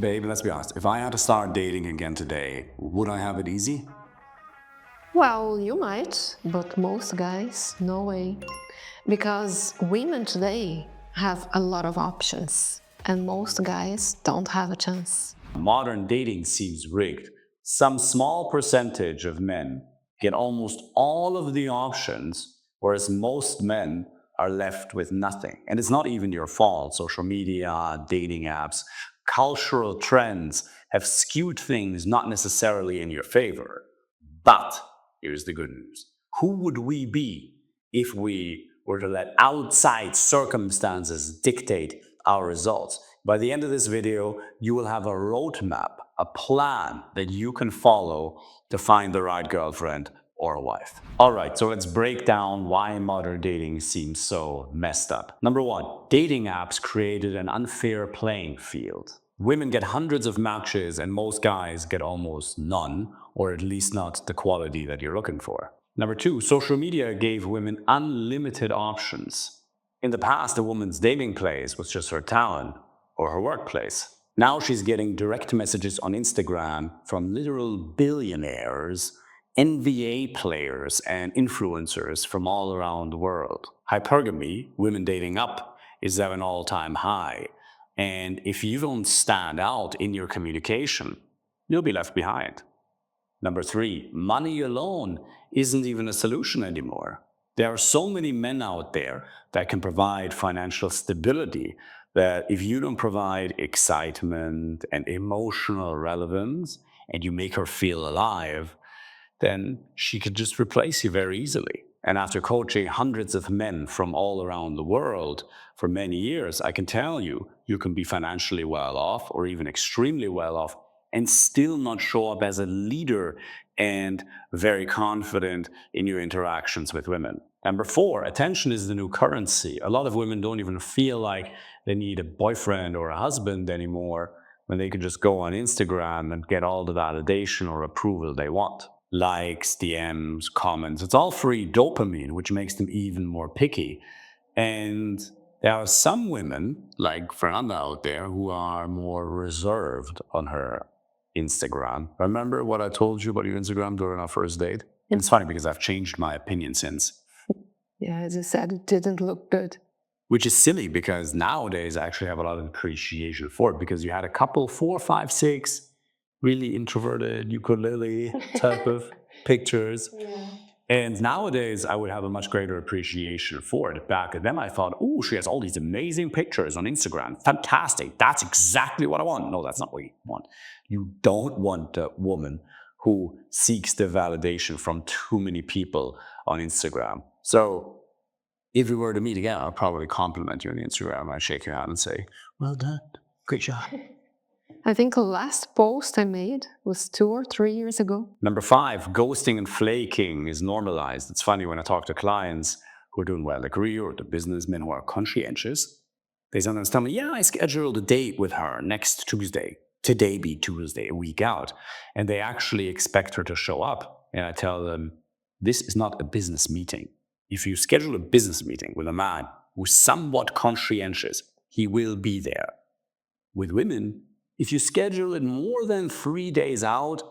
Babe, let's be honest. If I had to start dating again today, would I have it easy? Well, you might, but most guys, no way. Because women today have a lot of options, and most guys don't have a chance. Modern dating seems rigged. Some small percentage of men get almost all of the options, whereas most men are left with nothing. And it's not even your fault. Social media, dating apps, cultural trends have skewed things not necessarily in your favor. But here's the good news. Who would we be if we were to let outside circumstances dictate our results? By the end of this video, you will have a roadmap, a plan that you can follow to find the right girlfriend or wife. All right, so let's break down why modern dating seems so messed up. Number one, dating apps created an unfair playing field. Women get hundreds of matches and most guys get almost none, or at least not the quality that you're looking for. Number two, social media gave women unlimited options. In the past, a woman's dating place was just her talent or her workplace. Now she's getting direct messages on Instagram from literal billionaires, NBA players, and influencers from all around the world. Hypergamy, women dating up, is at an all-time high. And if you don't stand out in your communication, you'll be left behind. Number three, money alone isn't even a solution anymore. There are so many men out there that can provide financial stability that if you don't provide excitement and emotional relevance and you make her feel alive, then she could just replace you very easily. And after coaching hundreds of men from all around the world for many years, I can tell you, you can be financially well off or even extremely well off and still not show up as a leader and very confident in your interactions with women. Number four, attention is the new currency. A lot of women don't even feel like they need a boyfriend or a husband anymore when they can just go on Instagram and get all the validation or approval they want. Likes, DMs, comments, it's all free dopamine, which makes them even more picky. And there are some women, like Fernanda out there, who are more reserved on her Instagram. Remember what I told you about your Instagram during our first date? And it's funny because I've changed my opinion since. Yeah, as you said, it didn't look good. Which is silly because nowadays I actually have a lot of appreciation for it because you had a couple, 4, 5, 6, really introverted ukulele type of pictures. Yeah. And nowadays I would have a much greater appreciation for it. Back then I thought, oh, she has all these amazing pictures on Instagram. Fantastic. That's exactly what I want. No, that's not what you want. You don't want a woman who seeks the validation from too many people on Instagram. So if we were to meet again, I'll probably compliment you on Instagram. I'd shake your hand and say, well done, great job. I think the last post I made was 2 or 3 years ago. Number five, ghosting and flaking is normalized. It's funny when I talk to clients who are doing well in their career or the businessmen who are conscientious, they sometimes tell me, yeah, I scheduled a date with her next Tuesday. Today be Tuesday, a week out. And they actually expect her to show up. And I tell them, this is not a business meeting. If you schedule a business meeting with a man who's somewhat conscientious, he will be there. With women, if you schedule it more than 3 days out,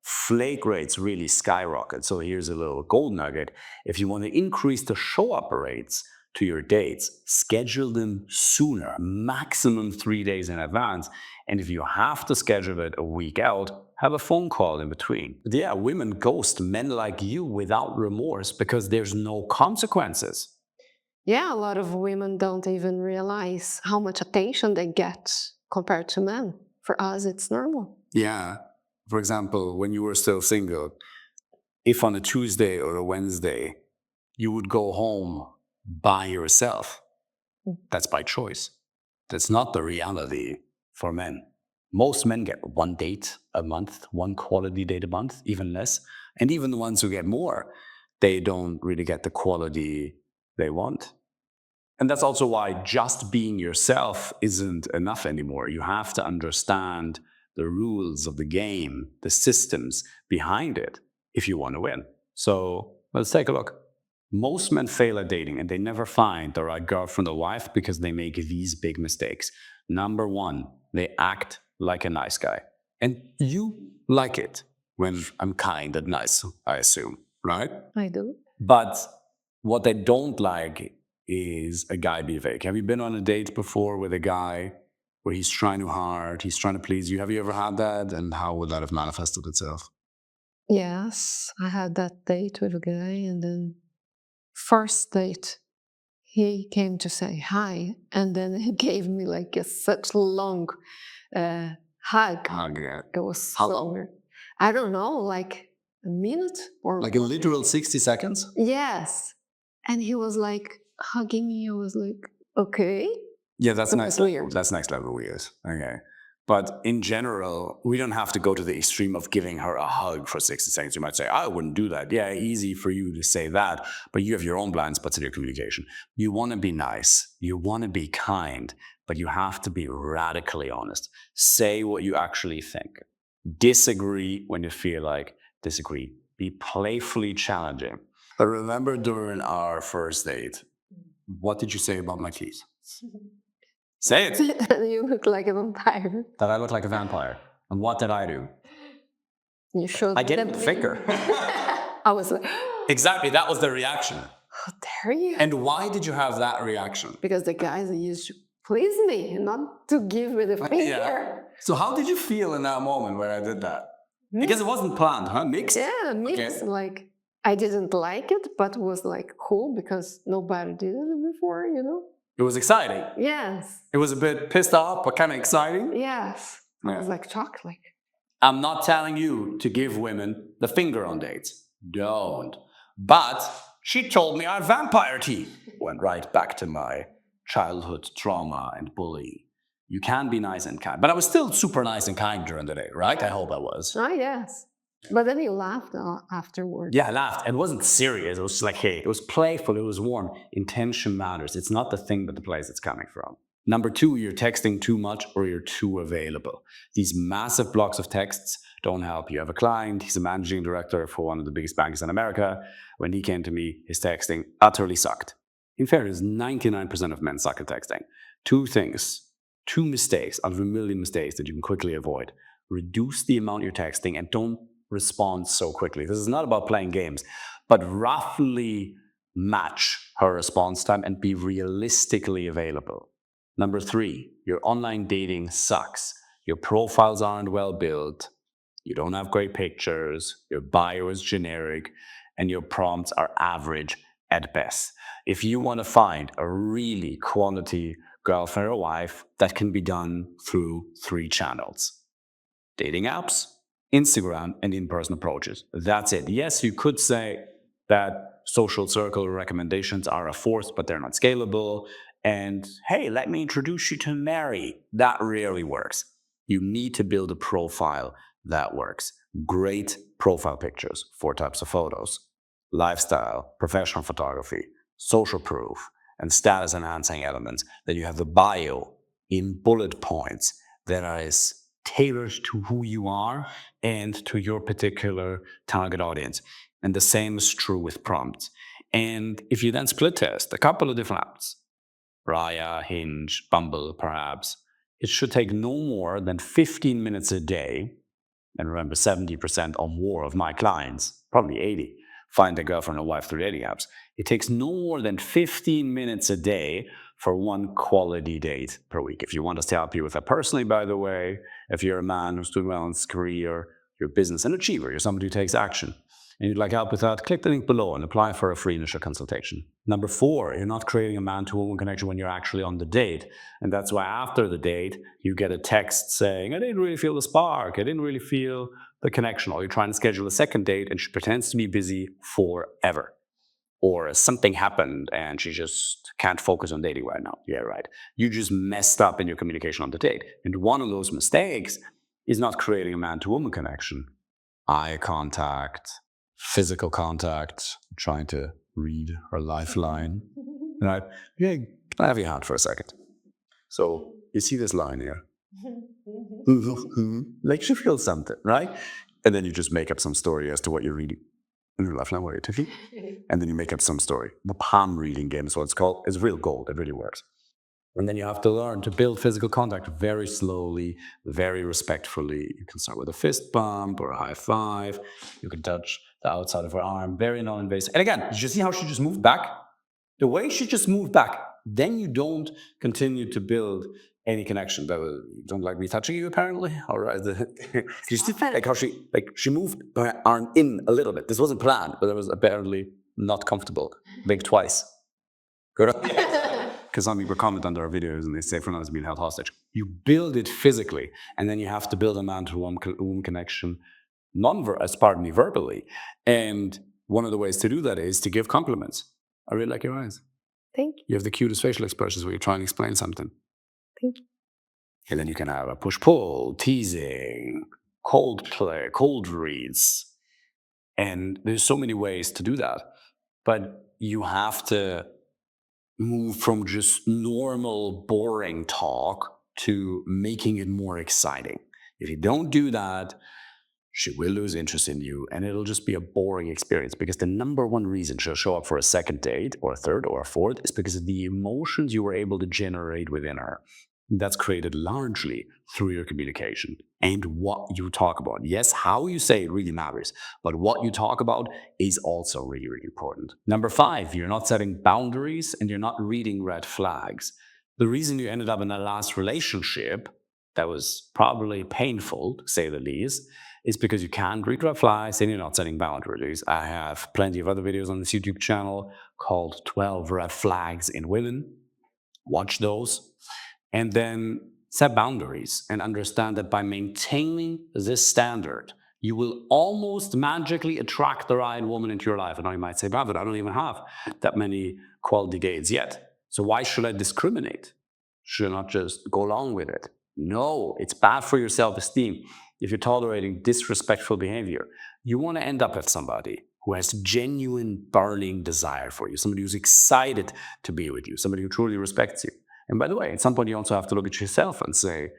flake rates really skyrocket. So here's a little gold nugget. If you want to increase the show up rates to your dates, schedule them sooner, maximum 3 days in advance. And if you have to schedule it a week out, have a phone call in between. But yeah, women ghost men like you without remorse because there's no consequences. Yeah, a lot of women don't even realize how much attention they get compared to men. For us, it's normal. Yeah. For example, when you were still single, if on a Tuesday or a Wednesday you would go home by yourself, that's by choice. That's not the reality for men. Most men get one date a month, one quality date a month, even less. And even the ones who get more, they don't really get the quality they want. And that's also why just being yourself isn't enough anymore. You have to understand the rules of the game, the systems behind it, if you want to win. So let's take a look. Most men fail at dating and they never find the right girlfriend or wife because they make these big mistakes. Number one, they act like a nice guy. And you like it when I'm kind and nice, I assume, right? I do. But what they don't like is a guy be fake. Have you been on a date before with a guy where he's trying too hard, he's trying to please you? Have you ever had that? And how would that have manifested itself? Yes, I had that date with a guy, and then first date, he came to say hi, and then he gave me like such long hug. Yeah. It was How so long? I don't know, like a minute or Like a literal 60 seconds? yes. And he was like hugging me. I was like, okay. Yeah, that's It next was level. weird. That's next level weird. Okay. But in general, we don't have to go to the extreme of giving her a hug for 60 seconds. You might say, I wouldn't do that. Yeah, easy for you to say that, but you have your own blind spots in your communication. You want to be nice, you want to be kind, but you have to be radically honest. Say what you actually think. Disagree when you feel like disagree. Be playfully challenging. I remember during our first date, what did you say about my teeth? Say it. You look like a vampire. That I look like a vampire. And what did I do? You showed I get them thicker. I was like, Exactly, that was the reaction. how dare you? And why did you have that reaction? Because the guys used to please me, not to give me the finger. So how did you feel in that moment where I did that? Because it wasn't planned, huh? Mixed? Yeah, mixed. Okay. Like I didn't like it, but was like cool because nobody did it before, you know? It was exciting. Yes. It was a bit pissed off, but kind of exciting. Yes. I Yeah. was like shocked, like I'm not telling you to give women the finger on dates. Don't. But she told me I have vampire teeth. Went right back to my childhood trauma and bullying. You can be nice and kind. But I was still super nice and kind during the day, right? I hope I was. oh yes. But then he laughed afterwards. Yeah, I laughed. It wasn't serious. It was just like, hey, it was playful. It was warm. Intention matters. It's not the thing, but the place it's coming from. Number two, you're texting too much or you're too available. These massive blocks of texts don't help you. I have a client, he's a managing director for one of the biggest banks in America. When he came to me, his texting utterly sucked. In fairness, 99% of men suck at texting. Two things, two mistakes out of a million mistakes that you can quickly avoid. Reduce the amount you're texting and don't respond so quickly. This is not about playing games, but roughly match her response time and be realistically available. Number three, your online dating sucks. Your profiles aren't well built. You don't have great pictures. Your bio is generic and your prompts are average at best. If you want to find a really quality girlfriend or wife, that can be done through three channels: dating apps, Instagram, and in-person approaches. That's it. Yes, you could say that social circle recommendations are a force, but they're not scalable. And hey, let me introduce you to Mary. That rarely works. You need to build a profile that works. Great profile pictures, 4 types of photos: lifestyle, professional photography, social proof, and status enhancing elements. Then you have the bio in bullet points that is tailored to who you are and to your particular target audience. And the same is true with prompts. And if you then split test a couple of different apps, Raya, Hinge, Bumble, perhaps, it should take no more than 15 minutes a day. And remember, 70% or more of my clients, probably 80, find a girlfriend or wife through dating apps. It takes no more than 15 minutes a day for one quality date per week. If you want us to help you with that personally, by the way, if you're a man who's doing well in his career, you're a business an achiever, you're somebody who takes action, and you'd like help with that, click the link below and apply for a free initial consultation. Number 4, you're not creating a man-to-woman connection when you're actually on the date. And that's why after the date, you get a text saying, I didn't really feel the spark, I didn't really feel the connection. Or you're trying to schedule a second date and she pretends to be busy forever. Or something happened and she just can't focus on dating right now. Yeah, right. You just messed up in your communication on the date. And one of those mistakes is not creating a man-to-woman connection. Eye contact, physical contact, trying to read her lifeline. Right? Yeah, can I have your hand for a second? So you see this line here? Like she feels something, right? And then you just make up some story as to what you're reading. And your lifeline, what are you, Tiffy? And then you make up some story. The palm reading game is what it's called. It's real gold. It really works. And then you have to learn to build physical contact very slowly, very respectfully. You can start with a fist bump or a high five. You can touch the outside of her arm, very non-invasive. And again, did you see how she just moved back? The way she just moved back, then you don't continue to build any connection. You don't like me touching you, apparently. All right. You see, like how she moved her arm in a little bit. This wasn't planned, but it was apparently not comfortable. Blink twice. Good. Because some people comment under our videos and they say Fernando is being held hostage. You build it physically, and then you have to build a man-to-woman connection, verbally. And one of the ways to do that is to give compliments. I really like your eyes. Thank you. You have the cutest facial expressions where you're trying to explain something. Thank you. And then you can have a push-pull, teasing, cold play, cold reads. And there's so many ways to do that. But you have to move from just normal, boring talk to making it more exciting. If you don't do that, she will lose interest in you and it'll just be a boring experience, because the number one reason she'll show up for a second date or a third or a fourth is because of the emotions you were able to generate within her. That's created largely through your communication and what you talk about. Yes, how you say it really matters, but what you talk about is also really, really important. Number 5, you're not setting boundaries and you're not reading red flags. The reason you ended up in a last relationship that was probably painful, to say the least, is because you can't read red flags and you're not setting boundaries. I have plenty of other videos on this YouTube channel called 12 Red Flags in Women. Watch those. And then set boundaries and understand that by maintaining this standard, you will almost magically attract the right woman into your life. And now you might say, but I don't even have that many quality dates yet. So why should I discriminate? Should I not just go along with it? No, it's bad for your self-esteem. If you're tolerating disrespectful behavior, you want to end up with somebody who has genuine burning desire for you, somebody who's excited to be with you, somebody who truly respects you. And by the way, at some point you also have to look at yourself and say,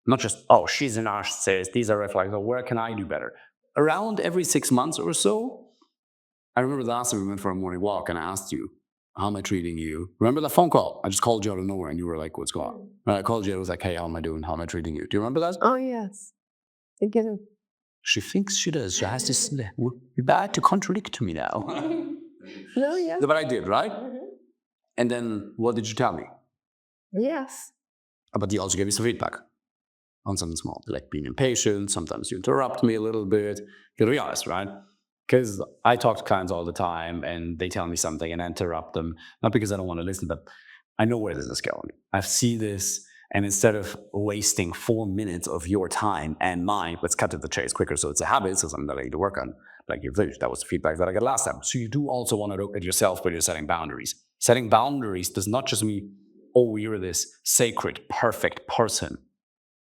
not just, oh, she's a narcissist, these are red flags, or where can I do better? Around every 6 months or so, I remember the last time we went for a morning walk and I asked you, how am I treating you? Remember that phone call? I just called you out of nowhere and you were like, what's going on? And I called you and I was like, hey, how am I doing? How am I treating you? Do you remember that? Oh, yes. Again. She thinks she does. She has this, you're bad to contradict me now. No, yes. But I did, right? Mm-hmm. And then what did you tell me? Yes. But you also gave me some feedback on something small, like being impatient. Sometimes you interrupt me a little bit. You gotta be honest, right? Because I talk to clients all the time and they tell me something and I interrupt them, not because I don't want to listen, but I know where this is going. I see this, and instead of wasting 4 minutes of your time and mine, let's cut to the chase quicker. So it's a habit, so something that I need to work on. Like that was the feedback that I got last time. So you do also want to look at yourself when you're setting boundaries. Setting boundaries does not just mean, oh, you're this sacred, perfect person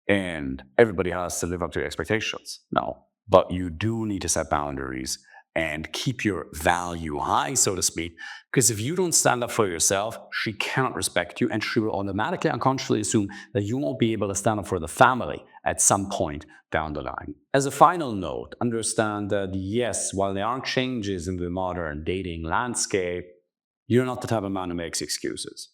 and everybody has to live up to your expectations. No, but you do need to set boundaries and keep your value high, so to speak, because if you don't stand up for yourself, she cannot respect you and she will automatically unconsciously assume that you won't be able to stand up for the family at some point down the line. As a final note, understand that yes, while there are changes in the modern dating landscape, you're not the type of man who makes excuses.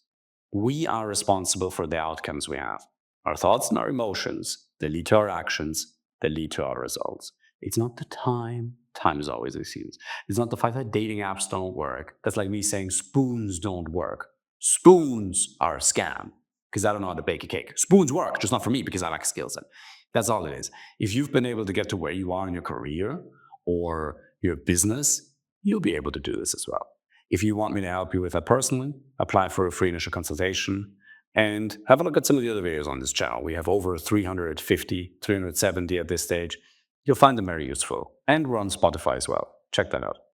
We are responsible for the outcomes we have. Our thoughts and our emotions, they lead to our actions, they lead to our results. It's not the time. Time is always excuse. It's not the fact that dating apps don't work. That's like me saying spoons don't work. Spoons are a scam because I don't know how to bake a cake. Spoons work, just not for me because I lack a skill set. That's all it is. If you've been able to get to where you are in your career or your business, you'll be able to do this as well. If you want me to help you with that personally, apply for a free initial consultation and have a look at some of the other videos on this channel. We have over 350, 370 at this stage. You'll find them very useful. And we're on Spotify as well. Check that out.